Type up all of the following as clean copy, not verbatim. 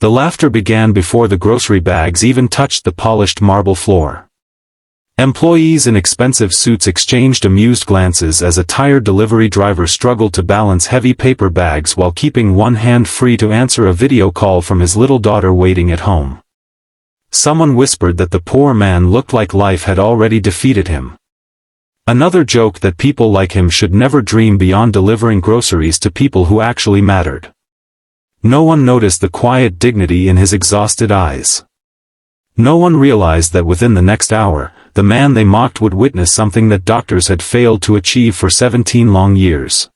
The laughter began before the grocery bags even touched the polished marble floor. Employees in expensive suits exchanged amused glances as a tired delivery driver struggled to balance heavy paper bags while keeping one hand free to answer a video call from his little daughter waiting at home. Someone whispered that the poor man looked like life had already defeated him. Another joked that people like him should never dream beyond delivering groceries to people who actually mattered. No one noticed the quiet dignity in his exhausted eyes. No one realized that within the next hour, the man they mocked would witness something that doctors had failed to achieve for 17 long years.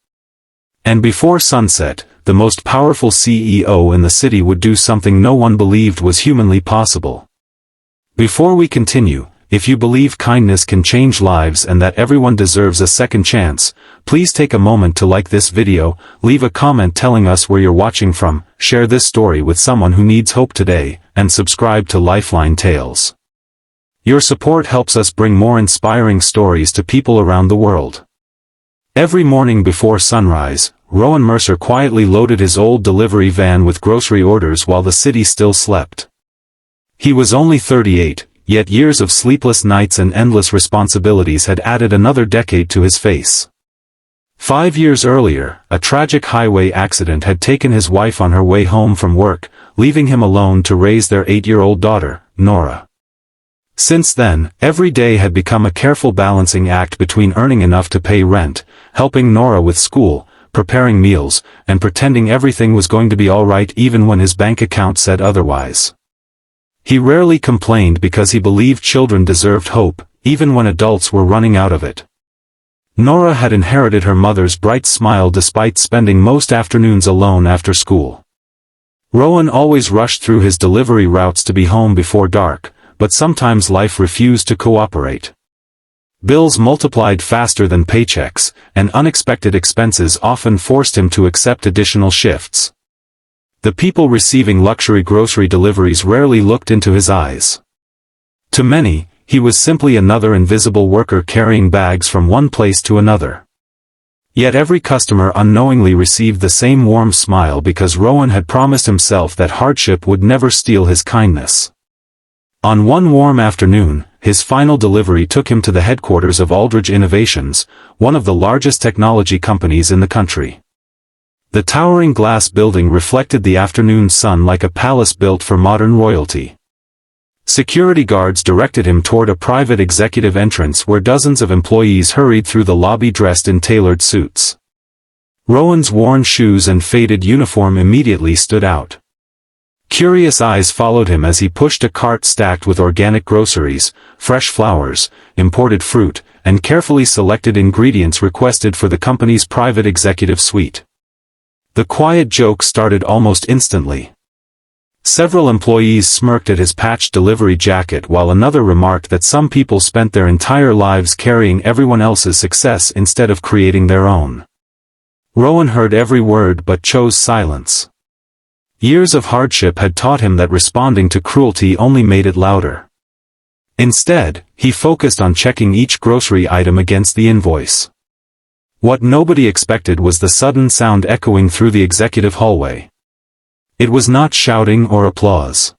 And before sunset, the most powerful CEO in the city would do something no one believed was humanly possible. Before we continue, if you believe kindness can change lives and that everyone deserves a second chance, please take a moment to like this video, leave a comment telling us where you're watching from, share this story with someone who needs hope today, and subscribe to Lifeline Tales. Your support helps us bring more inspiring stories to people around the world. Every morning before sunrise, Rowan Mercer quietly loaded his old delivery van with grocery orders while the city still slept. He was only 38, yet years of sleepless nights and endless responsibilities had added another decade to his face. 5 years earlier, a tragic highway accident had taken his wife on her way home from work, leaving him alone to raise their 8-year-old daughter, Nora. Since then, every day had become a careful balancing act between earning enough to pay rent, helping Nora with school, preparing meals, and pretending everything was going to be all right even when his bank account said otherwise. He rarely complained because he believed children deserved hope, even when adults were running out of it. Nora had inherited her mother's bright smile despite spending most afternoons alone after school. Rowan always rushed through his delivery routes to be home before dark, but sometimes life refused to cooperate. Bills multiplied faster than paychecks, and unexpected expenses often forced him to accept additional shifts. The people receiving luxury grocery deliveries rarely looked into his eyes. To many, he was simply another invisible worker carrying bags from one place to another. Yet every customer unknowingly received the same warm smile because Rowan had promised himself that hardship would never steal his kindness. On one warm afternoon, his final delivery took him to the headquarters of Aldridge Innovations, one of the largest technology companies in the country. The towering glass building reflected the afternoon sun like a palace built for modern royalty. Security guards directed him toward a private executive entrance where dozens of employees hurried through the lobby dressed in tailored suits. Rowan's worn shoes and faded uniform immediately stood out. Curious eyes followed him as he pushed a cart stacked with organic groceries, fresh flowers, imported fruit, and carefully selected ingredients requested for the company's private executive suite. The quiet joke started almost instantly. Several employees smirked at his patched delivery jacket while another remarked that some people spent their entire lives carrying everyone else's success instead of creating their own. Rowan heard every word but chose silence. Years of hardship had taught him that responding to cruelty only made it louder. Instead, he focused on checking each grocery item against the invoice. What nobody expected was the sudden sound echoing through the executive hallway. It was not shouting or applause.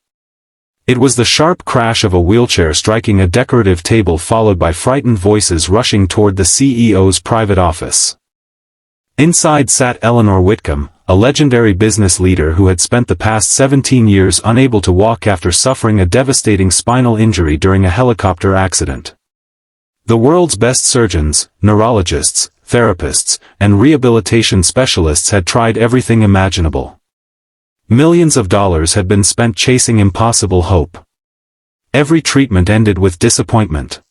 It was the sharp crash of a wheelchair striking a decorative table followed by frightened voices rushing toward the CEO's private office. Inside sat Eleanor Whitcomb, a legendary business leader who had spent the past 17 years unable to walk after suffering a devastating spinal injury during a helicopter accident. The world's best surgeons, neurologists, therapists, and rehabilitation specialists had tried everything imaginable. Millions of dollars had been spent chasing impossible hope. Every treatment ended with disappointment.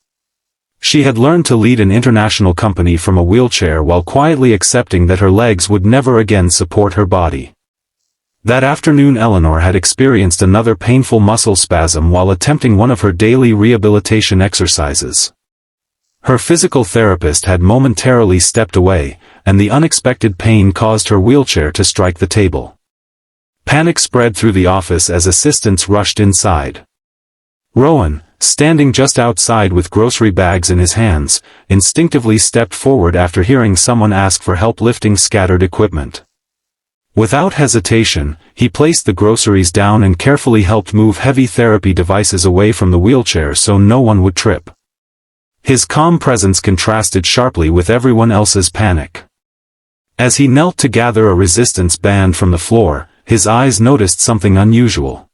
She had learned to lead an international company from a wheelchair while quietly accepting that her legs would never again support her body. That afternoon Eleanor had experienced another painful muscle spasm while attempting one of her daily rehabilitation exercises. Her physical therapist had momentarily stepped away, and the unexpected pain caused her wheelchair to strike the table. Panic spread through the office as assistants rushed inside. Rowan, standing just outside with grocery bags in his hands, instinctively stepped forward after hearing someone ask for help lifting scattered equipment. Without hesitation, he placed the groceries down and carefully helped move heavy therapy devices away from the wheelchair so no one would trip. His calm presence contrasted sharply with everyone else's panic. As he knelt to gather a resistance band from the floor, his eyes noticed something unusual.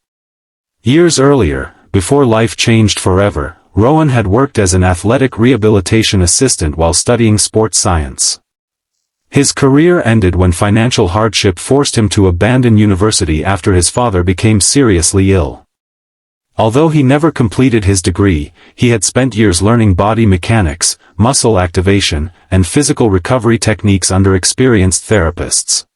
Years earlier, before life changed forever, Rowan had worked as an athletic rehabilitation assistant while studying sports science. His career ended when financial hardship forced him to abandon university after his father became seriously ill. Although he never completed his degree, he had spent years learning body mechanics, muscle activation, and physical recovery techniques under experienced therapists.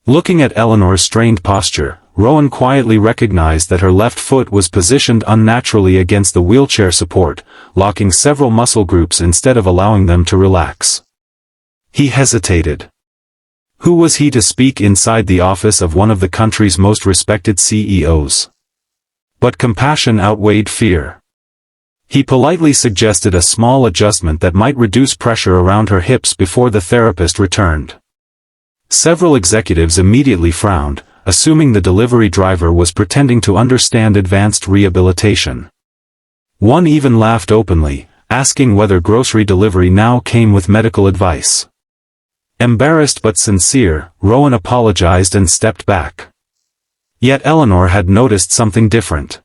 Looking at Eleanor's strained posture, Rowan quietly recognized that her left foot was positioned unnaturally against the wheelchair support, locking several muscle groups instead of allowing them to relax. He hesitated. Who was he to speak inside the office of one of the country's most respected CEOs? But compassion outweighed fear. He politely suggested a small adjustment that might reduce pressure around her hips before the therapist returned. Several executives immediately frowned, assuming the delivery driver was pretending to understand advanced rehabilitation. One even laughed openly, asking whether grocery delivery now came with medical advice. Embarrassed but sincere, Rowan apologized and stepped back. Yet Eleanor had noticed something different.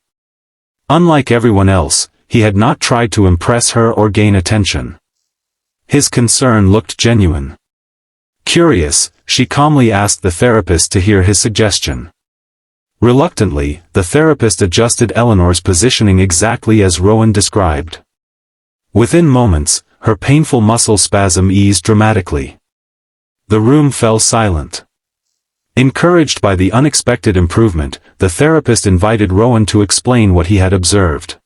Unlike everyone else, he had not tried to impress her or gain attention. His concern looked genuine. Curious, she calmly asked the therapist to hear his suggestion. Reluctantly, the therapist adjusted Eleanor's positioning exactly as Rowan described. Within moments, her painful muscle spasm eased dramatically. The room fell silent. Encouraged by the unexpected improvement, the therapist invited Rowan to explain what he had observed.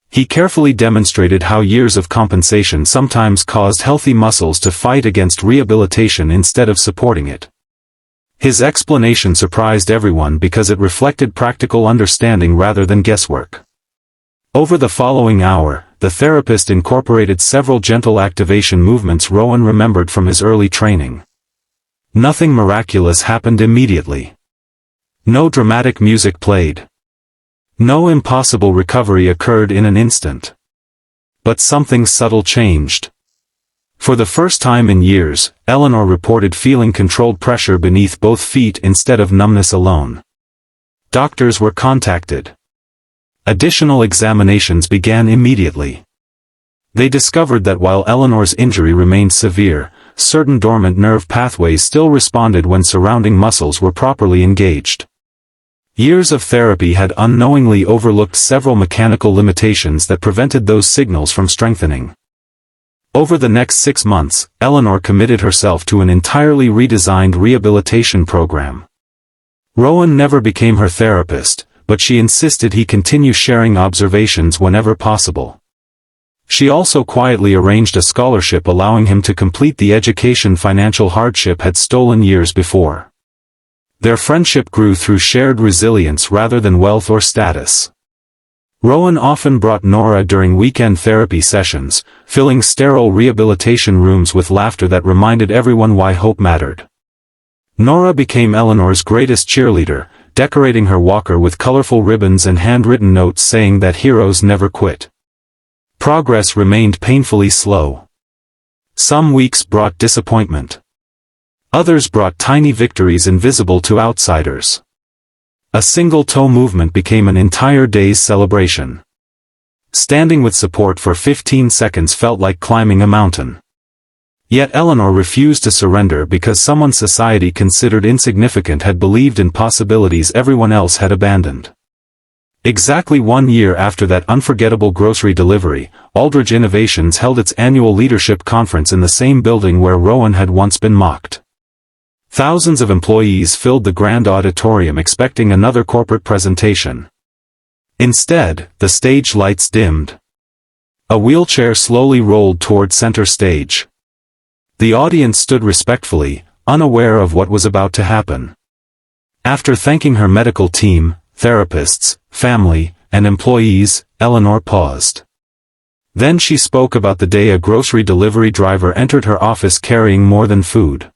He carefully demonstrated how years of compensation sometimes caused healthy muscles to fight against rehabilitation instead of supporting it. His explanation surprised everyone because it reflected practical understanding rather than guesswork. Over the following hour, the therapist incorporated several gentle activation movements Rowan remembered from his early training. Nothing miraculous happened immediately. No dramatic music played. No impossible recovery occurred in an instant. But something subtle changed. For the first time in years, Eleanor reported feeling controlled pressure beneath both feet instead of numbness alone. Doctors were contacted. Additional examinations began immediately. They discovered that while Eleanor's injury remained severe, certain dormant nerve pathways still responded when surrounding muscles were properly engaged. Years of therapy had unknowingly overlooked several mechanical limitations that prevented those signals from strengthening. Over the next 6 months, Eleanor committed herself to an entirely redesigned rehabilitation program. Rowan never became her therapist, but she insisted he continue sharing observations whenever possible. She also quietly arranged a scholarship allowing him to complete the education financial hardship had stolen years before. Their friendship grew through shared resilience rather than wealth or status. Rowan often brought Nora during weekend therapy sessions, filling sterile rehabilitation rooms with laughter that reminded everyone why hope mattered. Nora became Eleanor's greatest cheerleader, decorating her walker with colorful ribbons and handwritten notes saying that heroes never quit. Progress remained painfully slow. Some weeks brought disappointment. Others brought tiny victories invisible to outsiders. A single toe movement became an entire day's celebration. Standing with support for 15 seconds felt like climbing a mountain. Yet Eleanor refused to surrender because someone society considered insignificant had believed in possibilities everyone else had abandoned. Exactly 1 year after that unforgettable grocery delivery, Aldridge Innovations held its annual leadership conference in the same building where Rowan had once been mocked. Thousands of employees filled the grand auditorium expecting another corporate presentation. Instead, the stage lights dimmed. A wheelchair slowly rolled toward center stage. The audience stood respectfully, unaware of what was about to happen. After thanking her medical team, therapists, family, and employees, Eleanor paused. Then she spoke about the day a grocery delivery driver entered her office carrying more than food.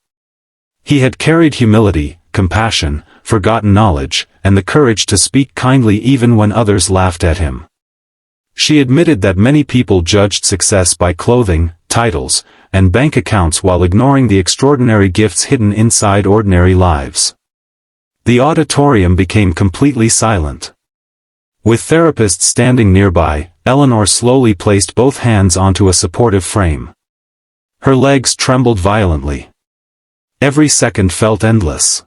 He had carried humility, compassion, forgotten knowledge, and the courage to speak kindly even when others laughed at him. She admitted that many people judged success by clothing, titles, and bank accounts while ignoring the extraordinary gifts hidden inside ordinary lives. The auditorium became completely silent. With therapists standing nearby, Eleanor slowly placed both hands onto a supportive frame. Her legs trembled violently. Every second felt endless.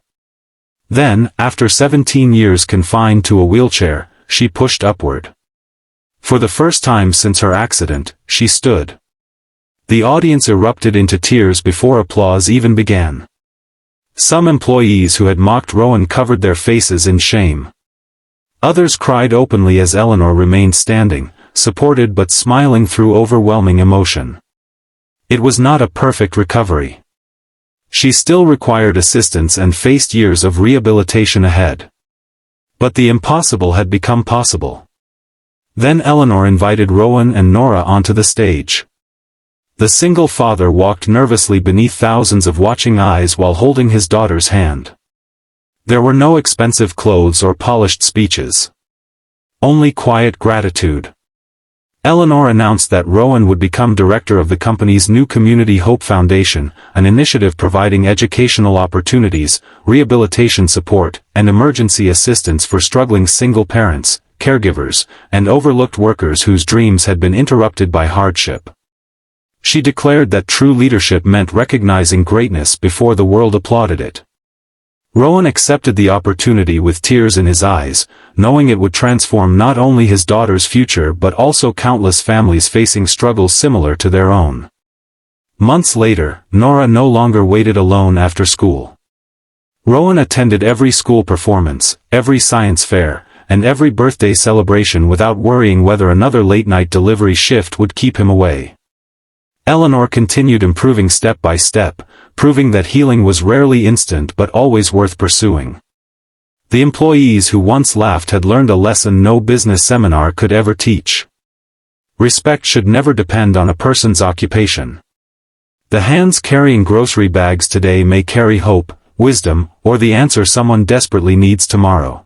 Then, after 17 years confined to a wheelchair, she pushed upward. For the first time since her accident, she stood. The audience erupted into tears before applause even began. Some employees who had mocked Rowan covered their faces in shame. Others cried openly as Eleanor remained standing, supported but smiling through overwhelming emotion. It was not a perfect recovery. She still required assistance and faced years of rehabilitation ahead. But the impossible had become possible. Then Eleanor invited Rowan and Nora onto the stage. The single father walked nervously beneath thousands of watching eyes while holding his daughter's hand. There were no expensive clothes or polished speeches. Only quiet gratitude. Eleanor announced that Rowan would become director of the company's new Community Hope Foundation, an initiative providing educational opportunities, rehabilitation support, and emergency assistance for struggling single parents, caregivers, and overlooked workers whose dreams had been interrupted by hardship. She declared that true leadership meant recognizing greatness before the world applauded it. Rowan accepted the opportunity with tears in his eyes, knowing it would transform not only his daughter's future but also countless families facing struggles similar to their own. Months later, Nora no longer waited alone after school. Rowan attended every school performance, every science fair, and every birthday celebration without worrying whether another late-night delivery shift would keep him away. Eleanor continued improving step by step, proving that healing was rarely instant but always worth pursuing. The employees who once laughed had learned a lesson no business seminar could ever teach. Respect should never depend on a person's occupation. The hands carrying grocery bags today may carry hope, wisdom, or the answer someone desperately needs tomorrow.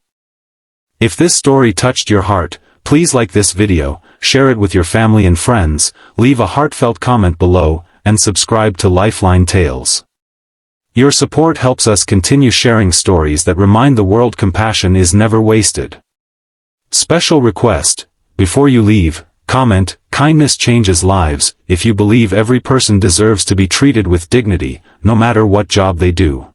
If this story touched your heart, please like this video, share it with your family and friends, leave a heartfelt comment below, and subscribe to Lifeline Tales. Your support helps us continue sharing stories that remind the world compassion is never wasted. Special request: before you leave, comment, "Kindness changes lives," if you believe every person deserves to be treated with dignity, no matter what job they do.